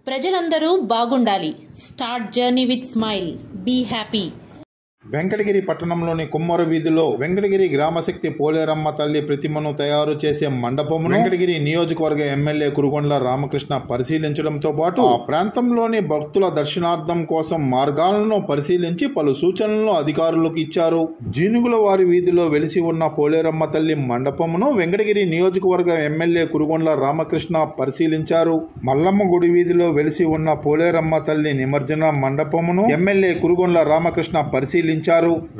ప్రజలందరూ బాగుండాలి. Start journey with smile. Be happy. Venkatagiri పట్టణంలోని కుమ్మర వీధిలో వెంకటగిరి గ్రామశక్తి పోలేరమ్మ తల్లి ప్రతిమను తయారు చేసే మండపమును వెంకటగిరి నియోజకవర్గ ఎమ్మెల్యే కురుగొండ్ల రామకృష్ణ పరిశీలించడంతో పాటు ఆ ప్రాంతంలోని భక్తుల దర్శనార్థం కోసం మార్గాలను పరిశీలించి పలు సూచనలను అధికారులకు ఇచ్చారు. జీనుగుల వారి వీధిలో వెలిసి ఉన్న పోలేరమ్మ తల్లి మండపమును వెంకటగిరి నియోజకవర్గ ఎమ్మెల్యే కురుగొండ్ల రామకృష్ణ పరిశీలించారు. మల్లమ్మ గుడి వీధిలో వెలిసి ఉన్న పోలేరమ్మ తల్లి నిమజ్జన మండపమును ఎమ్మెల్యే కురుగొండ్ల రామకృష్ణ పరిశీలించారు.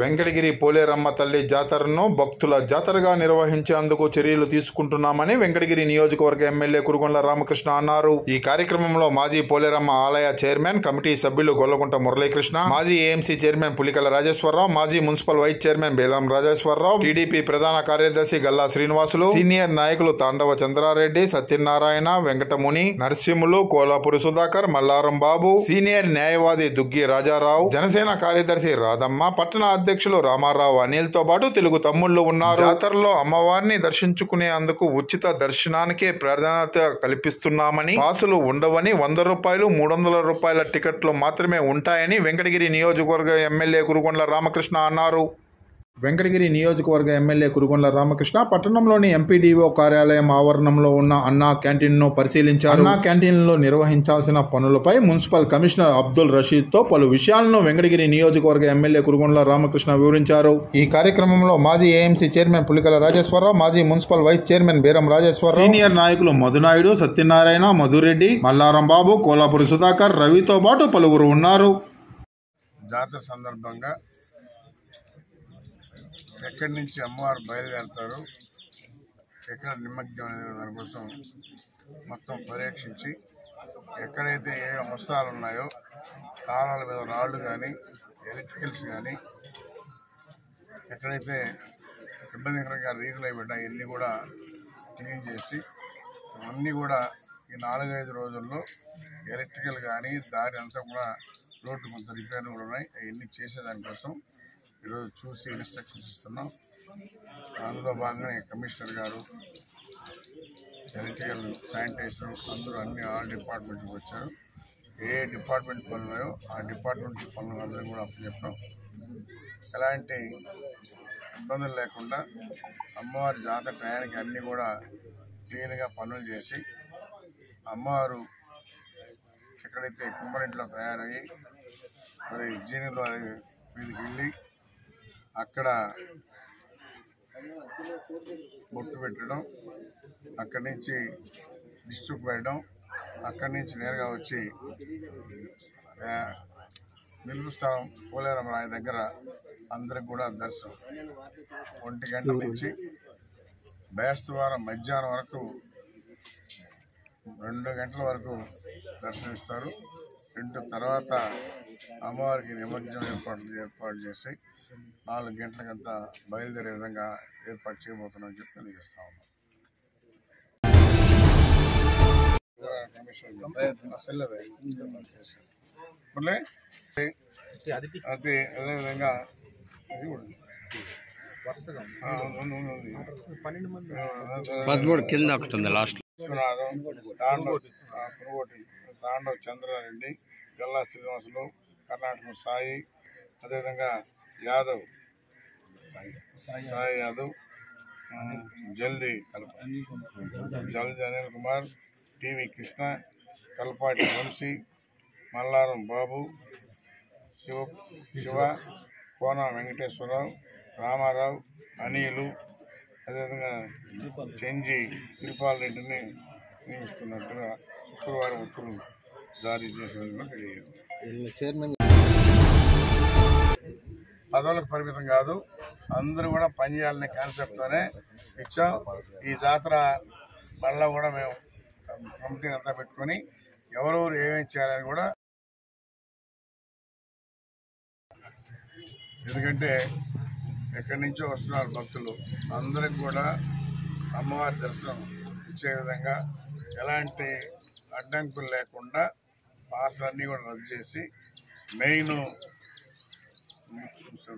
వెంకటగిరి పోలేరమ్మ తల్లి జాతరను భక్తుల జాతరగా నిర్వహించేందుకు చర్యలు తీసుకుంటున్నామని వెంకటగిరి నియోజకవర్గ ఎమ్మెల్యే కురుగొండ్ల రామకృష్ణ అన్నారు. ఈ కార్యక్రమంలో మాజీ పోలేరమ్మ ఆలయ చైర్మన్ కమిటీ సభ్యులు గొల్లగుంట మురళీకృష్ణ, మాజీ ఏఎంసీ చైర్మన్ పులికల రాజేశ్వరరావు, మాజీ municipal vice chairman Belam Rajeswararao, TDP ప్రధాన కార్యదర్శి గల్లా శ్రీనివాసులు, సీనియర్ నాయకులు తాండవ చంద్రారెడ్డి, సత్యనారాయణ, వెంకటముని, నరసింహులు, కోలాపురి సుధాకర్, మల్లారం బాబు, సీనియర్ న్యాయవాది దుగ్గి రాజారావు, జనసేన కార్యదర్శి రాధమ్మ, పట్టణ అధ్యక్షులు రామారావు, అనిల్ తో పాటు తెలుగు తమ్ముళ్లు ఉన్నారు. జాతరలో అమ్మవారిని దర్శించుకునేందుకు ఉచిత దర్శనానికే ప్రాధాన్యత కల్పిస్తున్నామని, పాసులు ఉండవని, 100 రూపాయలు 300 రూపాయల టికెట్లు మాత్రమే ఉంటాయని వెంకటగిరి నియోజకవర్గ ఎమ్మెల్యే కురుగొండ్ల రామకృష్ణ అన్నారు. వెంకటగిరి నియోజకవర్గ ఎమ్మెల్యే కురుగొండ్ల రామకృష్ణ పట్టణంలోని ఎంపీడీఓ కార్యాలయం ఆవరణంలో ఉన్న అన్నా క్యాంటీన్ ను పరిశీలించారు. అన్నా క్యాంటీన్ లో నిర్వహించాల్సిన పనులపై మున్సిపల్ కమిషనర్ అబ్దుల్ రషీద్ తో పలు విషయాలను వెంకటగిరి నియోజకవర్గ ఎమ్మెల్యే కురుగొండ్ల రామకృష్ణ వివరించారు. ఈ కార్యక్రమంలో మాజీ ఏఎంసీ చైర్మన్ పులికల రాజేశ్వరరావు, మాజీ మున్సిపల్ వైస్ చైర్మన్ బేరం రాజేశ్వరరావు, సీనియర్ నాయకులు మధునాయుడు, సత్యనారాయణ, మధురెడ్డి, మల్లారం బాబు, కోలాపురి సుధాకర్, రవితో పాటు పలువురు ఉన్నారు. జాతర సందర్భంగా ఎక్కడి నుంచి అమ్మవారు బయలుదేరుతారు, ఎక్కడ నిమజ్జనం అనే దానికోసం మొత్తం పరీక్షించి ఎక్కడైతే ఏ అవసరాలు ఉన్నాయో కాలాల మీద రాళ్ళు కానీ ఎలక్ట్రికల్స్ కానీ ఎక్కడైతే ఇబ్బందికరంగా రీజులు అయిపోయినా ఇవన్నీ కూడా క్లీన్ చేసి అన్నీ కూడా ఈ 4-5 రోజుల్లో ఎలక్ట్రికల్ కానీ దారి అంతా కూడా రోడ్డు కొంత రిపేర్లు కూడా ఉన్నాయి. అవన్నీ చేసేదానికోసం ఈరోజు చూసి ఇన్స్ట్రక్షన్స్ ఇస్తున్నాం. అందులో భాగంగానే కమిషనర్ గారు, ఎలక్ట్రికల్, శానిటైజర్ అందరూ ఆల్ డిపార్ట్మెంట్కి వచ్చారు. ఏ డిపార్ట్మెంట్ పనులు ఉన్నాయో ఆ డిపార్ట్మెంట్ పనులు అందరూ కూడా అప్పచెప్పాం. ఎలాంటి ఇబ్బందులు లేకుండా అమ్మవారి జాతర టయానికి అన్నీ కూడా క్లీన్గా పనులు చేసి అమ్మవారు ఎక్కడైతే కుమ్మరింట్లో తయారయ్యి మరి జీనుల వీధికి వెళ్ళి అక్కడ బొట్టు పెట్టడం, అక్కడి నుంచి డిస్ట్రిక్ట్ పెట్టడం, అక్కడి నుంచి నేరుగా వచ్చి నిలుపు స్థలం పోలేరమ్మ రాయి దగ్గర అందరికి కూడా దర్శనం 1 గంట నుంచి బేస్తవారం మధ్యాహ్నం వరకు 2 గంటల వరకు దర్శనమిస్తారు. 2 తర్వాత అమ్మవారికి నిమజ్జనం ఏర్పాటు చేసి 4 గంటలకంతా బయలుదేరే విధంగా ఏర్పాటు చేయబోతున్నామని చెప్పి తెలియజేస్తా ఉన్నాం. అదేవిధంగా ఇది కూడా 13 కింద ఒకటి లాస్ట్ తాండవ్ చంద్రారెడ్డి, గల్లా శ్రీనివాసులు, కర్ణాటక సాయి, అదేవిధంగా సాయి యాదవ్, జల్దీ అనిల్ కుమార్, టీవీ కృష్ణ, కల్పాటి వంశీ, మల్లారం బాబు, శివ, కోన వెంకటేశ్వరరావు, రామారావు, అనిలు, అదేవిధంగా చెంజి తిరుపాల్ రెడ్డిని నియమిస్తున్నట్టుగా శుక్రవారం ఉత్తర్వులు జారీ చేసినట్టుగా తెలియదు. పదవులకు పరిమితం కాదు, అందరూ కూడా పనిచేయాలనే కాన్సెప్ట్తోనే ఇచ్చాం. ఈ జాతర మళ్ళా కూడా మేము కమిటీని అంతా పెట్టుకొని ఎవరెవరు ఏమేమి చేయాలని కూడా, ఎందుకంటే ఎక్కడి నుంచో వస్తున్నారు భక్తులు, అందరికి కూడా అమ్మవారి దర్శనం ఇచ్చే విధంగా ఎలాంటి అడ్డంకులు లేకుండా పాసులన్నీ కూడా రద్దు చేసి మెయిన్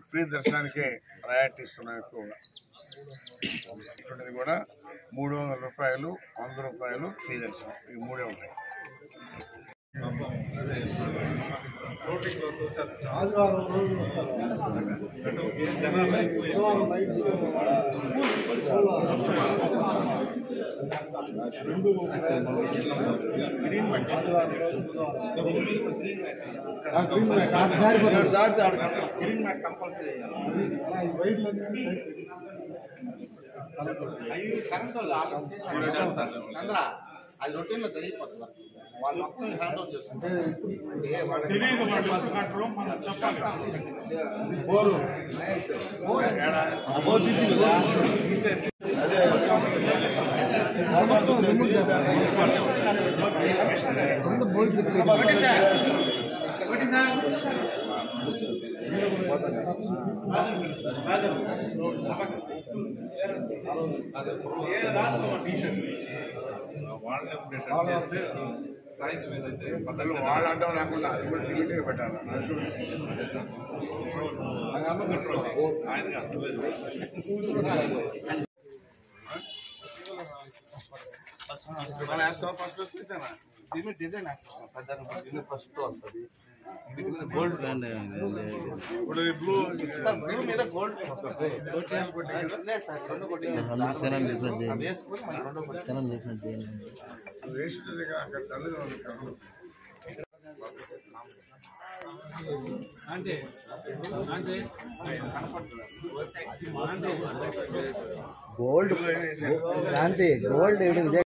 ఫ్రీ దర్శనానికే ప్రయారిటీ ఇస్తున్నాం ఎక్కువగా. ఇటువంటిది కూడా 300 రూపాయలు, 100 రూపాయలు ఫ్రీ దర్శనం, ఈ 3 ఉన్నాయి. అది రొటీన్ లో జరిగిపోతుంది వాళ్ళు మొత్తం హ్యాండ్ ఓవర్ చేసుకుంటారు. వాళ్ళు అంటాం లేకుండా అది కూడా లిమిట్గా పెట్టాలి. ఫస్ట్ వస్తుందేనా దీని డిజైన్ వేస్తాం పెద్ద దీని ఫస్ట్ వస్తుంది. గోల్డ్ బ్రాండ్ ఇప్పుడు బ్లూ బ్లూ మీద గోల్డ్ వస్తుంది. వేసుకుని మన రెండో వేస్తుంది అక్కడ తల్లిగా ఉంది కదా. Gold gold